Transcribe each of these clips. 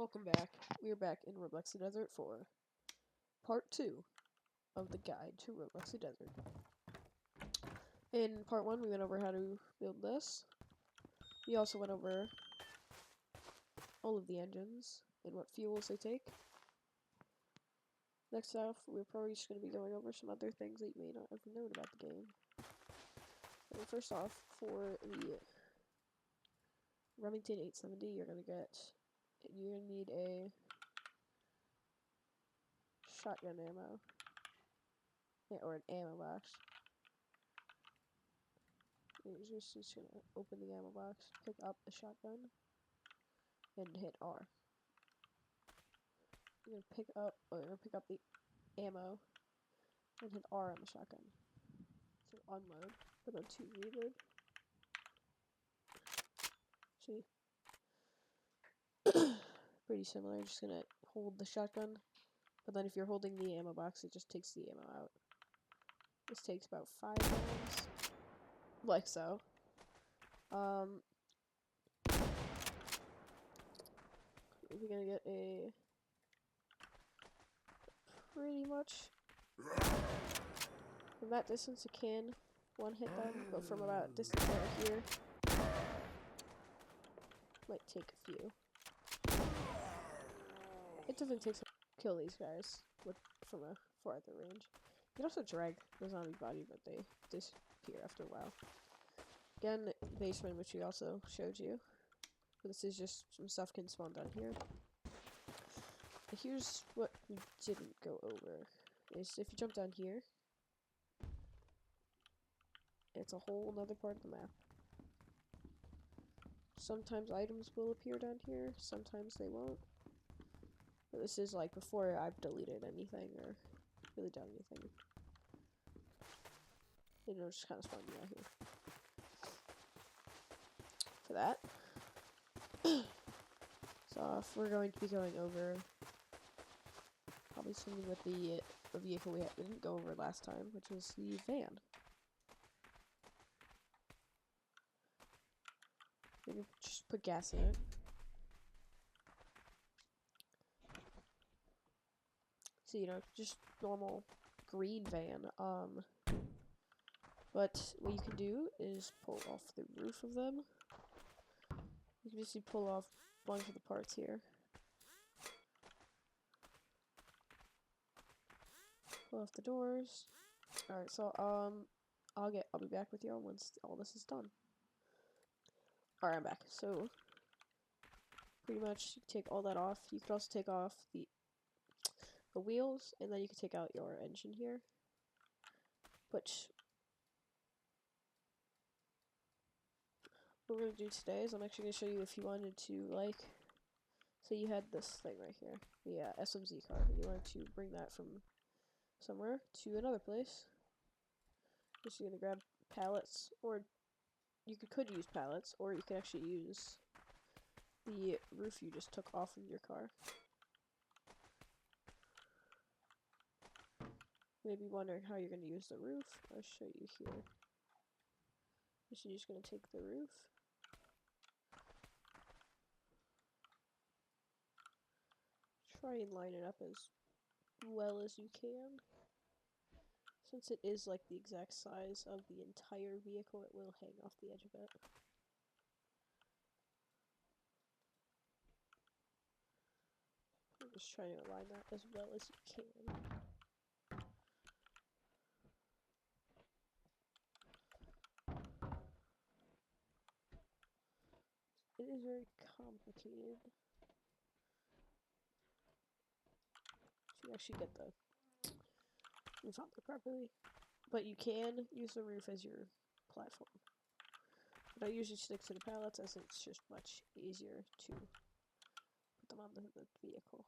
welcome back. We are back in Roblox Desert for part 2 of the guide to Roblox Desert. In part 1, we went over how to build this. We also went over all of the engines and what fuels they take. Next off, we're probably just going to be going over some other things that you may not have known about the game. So first off, for the Remington 870, you're going to need a shotgun ammo. Yeah, or an ammo box. You're just gonna open the ammo box, pick up the shotgun, and hit R. You're gonna pick up the ammo, and hit R on the shotgun. So unload, put on 2 reload. See? Pretty similar, just gonna hold the shotgun, but then if you're holding the ammo box, it just takes the ammo out. This takes about 5 rounds, like so. We're gonna get a pretty much from that distance it can one hit them, but from about distance right here might take a few. It doesn't take to kill these guys from a farther range. You can also drag the zombie body, but they disappear after a while. Again, basement, which we also showed you. But this is just some stuff can spawn down here. But here's what we didn't go over. Is if you jump down here, it's a whole another part of the map. Sometimes items will appear down here, sometimes they won't. But this is like before I've deleted anything or really done anything. You know, just kind of spawning out here. For that. So if we're going to be going over probably something with the vehicle we didn't go over last time, which was the van. Maybe just put gas in it. So, you know, just normal green van. But what you can do is pull off the roof of them. You can just pull off a bunch of the parts here. Pull off the doors. Alright, so I'll be back with you once all this is done. Alright, I'm back. So pretty much you take all that off. You can also take off the wheels, and then you can take out your engine here. But what we're gonna do today is I'm actually gonna show you if you wanted to, like, say you had this thing right here, the SMZ car, and you wanted to bring that from somewhere to another place. Just gonna grab pallets, or you could use pallets, or you could actually use the roof you just took off of your car. Maybe wondering how you're going to use the roof. I'll show you here. You're just going to take the roof. Try and line it up as well as you can. Since it is like the exact size of the entire vehicle, it will hang off the edge of it. I'm just trying to align that as well as you can. It is very complicated to actually get the roof on there properly, but you can use the roof as your platform. But I usually stick to the pallets as it's just much easier to put them on the vehicle.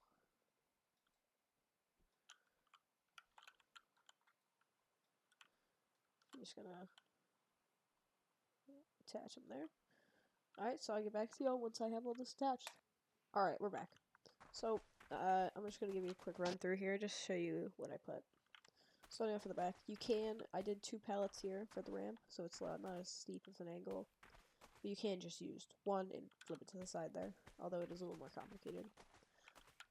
I'm just gonna attach them there. Alright, so I'll get back to y'all once I have all this attached. Alright, we're back. So, I'm just gonna give you a quick run through here, just show you what I put. Starting off at the back, I did 2 pallets here for the ramp, so it's not as steep of an angle. But you can just use one and flip it to the side there, although it is a little more complicated.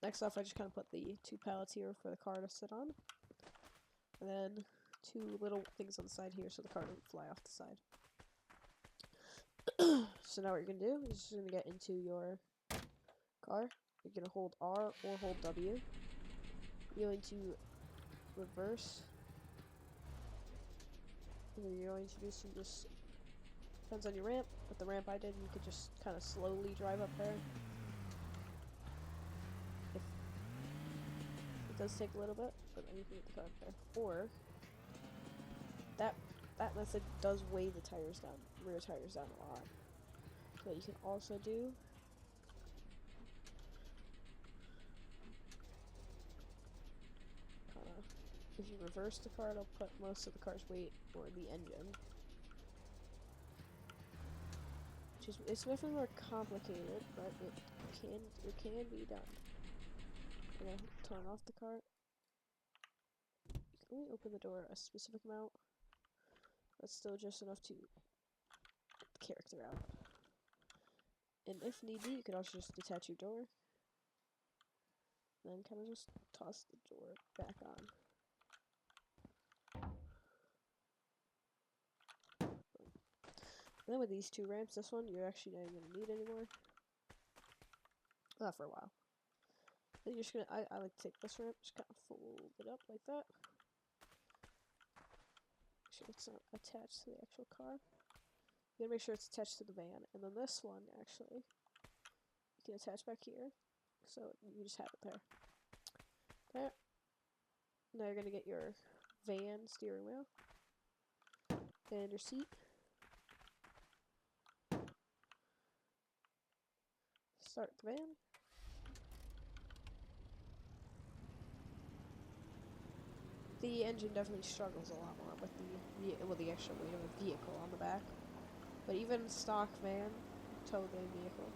Next off, I just kind of put the 2 pallets here for the car to sit on. And then 2 little things on the side here so the car doesn't fly off the side. So now what you're going to do is you're going to get into your car. You're going to hold R or hold W. You're going to reverse. And then you're going to do some just, depends on your ramp. With the ramp I did, you could just kind of slowly drive up there. It does take a little bit, but then you can get the car up there. Or that method does weigh the tires down, rear tires down a lot. So what you can also do if you reverse the car, it'll put most of the car's weight or the engine. It's definitely more complicated, but it can be done. I'm gonna turn off the car. You can only open the door a specific amount. That's still just enough to get the character out. And if need be, you can also just detach your door. Then kind of just toss the door back on. And then with these 2 ramps, this one you're actually not even gonna need anymore. Not for a while. Then you're just gonna, I like to take this ramp, just kind of fold it up like that. Make sure it's not attached to the actual car. You gotta make sure it's attached to the van. And then this one, actually, you can attach back here. So you just have it there. There. Now you're gonna get your van steering wheel. And your seat. Start the van. The engine definitely struggles a lot more with the extra weight of a vehicle on the back. But even stock van, tow van vehicle.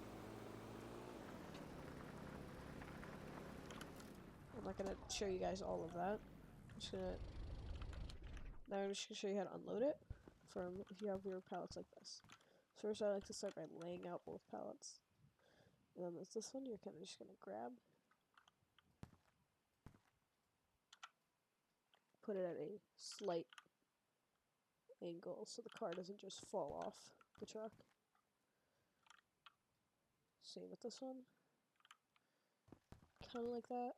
I'm not gonna show you guys all of that. I'm just gonna show you how to unload it from if you have your pallets like this. First, I like to start by laying out both pallets. And then there's this one. You're kind of just gonna grab. Put it at a slight angle so the car doesn't just fall off the truck. Same with this one. Kind of like that.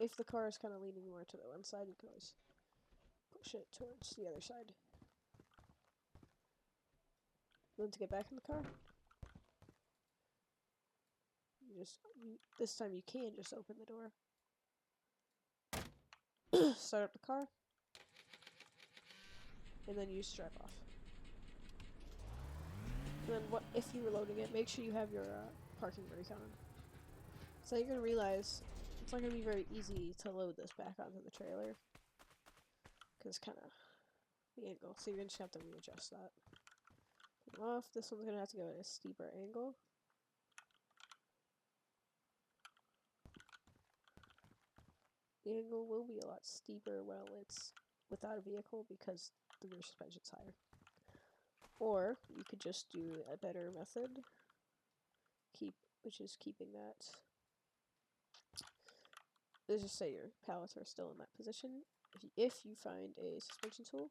If the car is kind of leaning more to the one side, you can always push it towards the other side. Then to get back in the car, this time you can just open the door. Start up the car. And then you just drive off. And then if you're loading it, make sure you have your parking brake on. So you're going to realize it's not going to be very easy to load this back onto the trailer. Because kind of the angle. So you're going to just have to readjust that. Put them off. This one's going to have to go at a steeper angle. The angle will be a lot steeper while it's without a vehicle because the rear suspension's higher. Or you could just do a better method, which is keeping that. Let's just say your pallets are still in that position. If you find a suspension tool,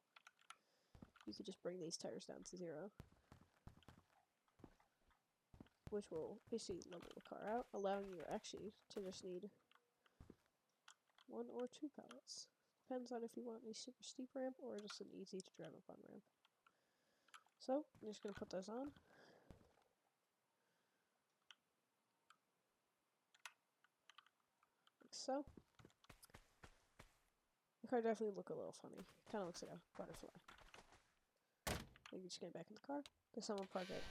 you could just bring these tires down to 0, which will basically level the car out, allowing you actually to just need 1 or 2 pallets. Depends on if you want a super steep ramp or just an easy to drive up on ramp. So I'm just gonna put those on. Like so. The car definitely look a little funny. Kind of looks like a butterfly. Then you just get back in the car. There's someone park it.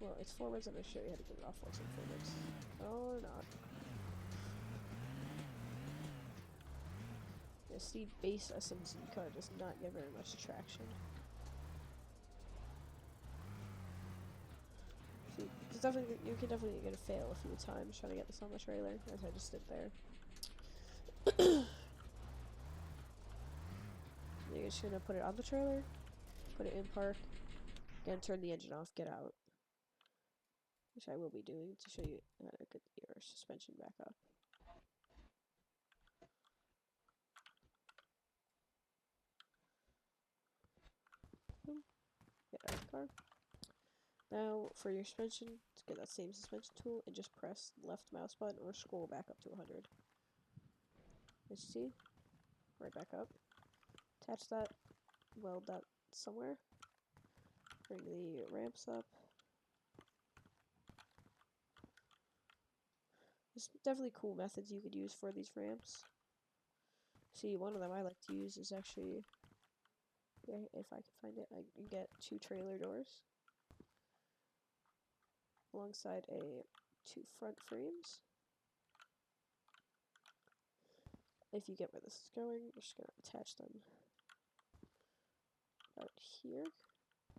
Well, it's forwards. I'm gonna show you how to get it off once it's forwards. Or not. Yes, the base SMC car does not get very much traction. See, you can definitely get a fail a few times trying to get this on the trailer, as I just did there. You're just gonna put it on the trailer, put it in park, again turn the engine off, get out. which I will be doing to show you how to get your suspension back up. Get out of the car. Now, for your suspension, to get that same suspension tool, and just press left mouse button or scroll back up to 100. As you see, right back up. Attach that, weld that somewhere. Bring the ramps up. There's definitely cool methods you could use for these ramps. See, one of them I like to use is actually, if I can find it, I can get 2 trailer doors alongside 2 front frames. If you get where this is going, you're just going to attach them out here.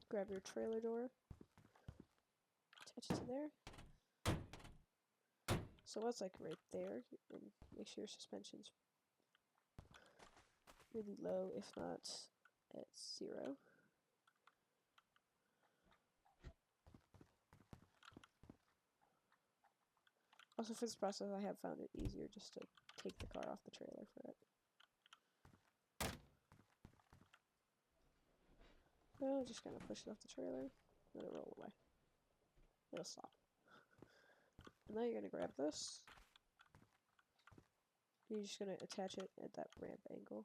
Grab your trailer door, attach it to there. So that's like right there, and make sure your suspension's really low, if not at 0. Also, for this process, I have found it easier just to take the car off the trailer for it. So, just gonna push it off the trailer, let it roll away. It'll stop. And now you're gonna grab this. You're just gonna attach it at that ramp angle.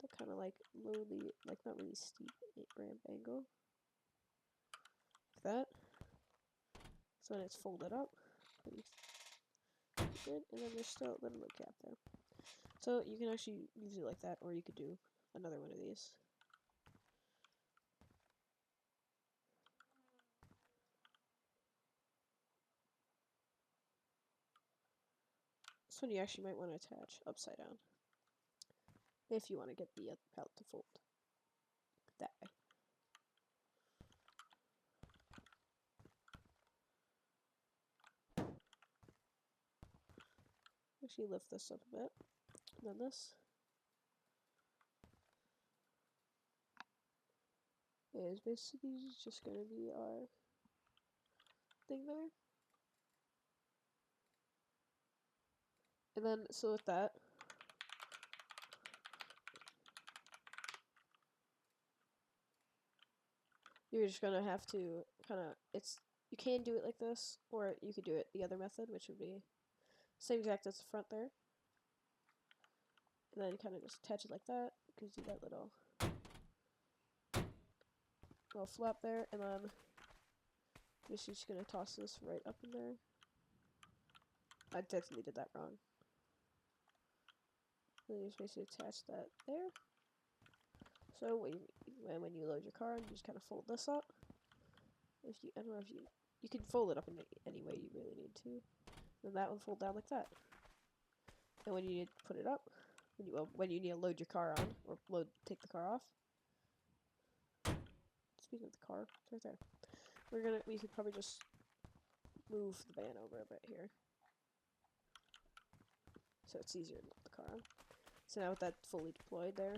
That kind of like lowly, like not really steep ramp angle. Like that. So when it's folded up, pretty good, and then there's still a little gap there. So you can actually use it like that, or you could do another one of these. This one you actually might want to attach upside down, if you want to get the pallet to fold that way. Actually lift this up a bit, and then this is basically just going to be our thing there. And then, so with that, you're just going to have to kind of, you can do it like this, or you could do it the other method, which would be same exact as the front there. And then kind of just attach it like that, gives you that little flap there, and then you're just going to toss this right up in there. I definitely did that wrong. Then you just basically attach that there. So when you load your car, you just kind of fold this up. I don't know if you can fold it up in any way you really need to. Then that will fold down like that. And when you need to put it up, when you need to load your car on or take the car off. Speaking of the car, it's right there. We could probably just move the van over a bit here, so it's easier to load the car on. So now with that fully deployed there,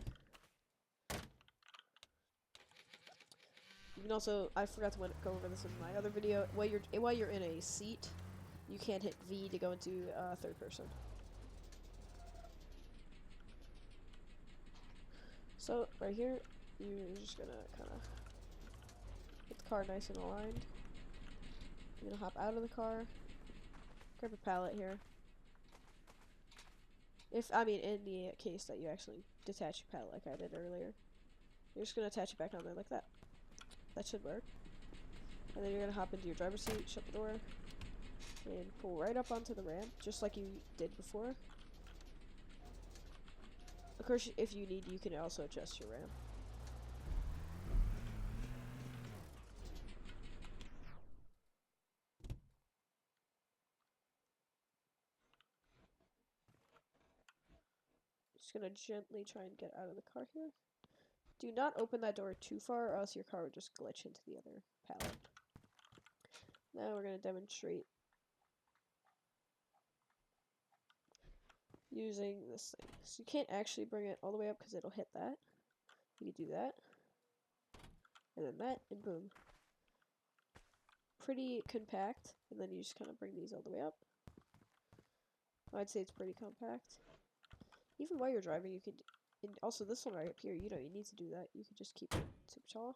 you can also, I forgot to go over this in my other video, while you're in a seat, you can hit V to go into third person. So right here, you're just gonna kind of get the car nice and aligned. You're gonna hop out of the car, grab a pallet here. In the case that you actually detach your pallet like I did earlier, you're just gonna attach it back on there like that. That should work. And then you're gonna hop into your driver's seat, shut the door, and pull right up onto the ramp, just like you did before. Of course, if you need, you can also adjust your ramp. Just gonna gently try and get out of the car here. Do not open that door too far, or else your car would just glitch into the other pallet. Now we're gonna demonstrate using this thing. So you can't actually bring it all the way up because it'll hit that. You can do that, and then that, and boom. pretty compact, and then you just kind of bring these all the way up. I'd say it's pretty compact. Even while you're driving, you could, and also this one right up here, you don't need to do that. You could just keep it super tall.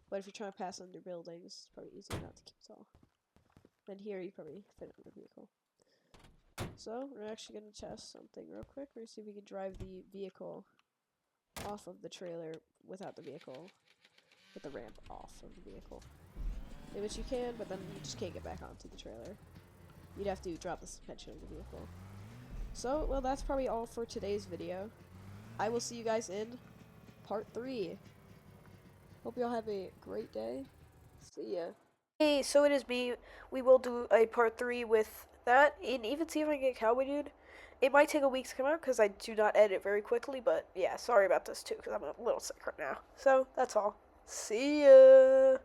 But if you're trying to pass under buildings, it's probably easier not to keep it tall. Then here, you probably fit it in the vehicle. So, we're actually going to test something real quick. We're going to see if we can drive the vehicle off of the trailer without the vehicle, with the ramp off of the vehicle. In which you can, but then you just can't get back onto the trailer. You'd have to drop the suspension of the vehicle. So, well, that's probably all for today's video. I will see you guys in part 3. Hope y'all have a great day. See ya. Hey, so it is me. We will do a part 3 with that, and even see if I can get Cowboy Dude. It might take a week to come out because I do not edit very quickly, but yeah, sorry about this too because I'm a little sick right now. So, that's all. See ya!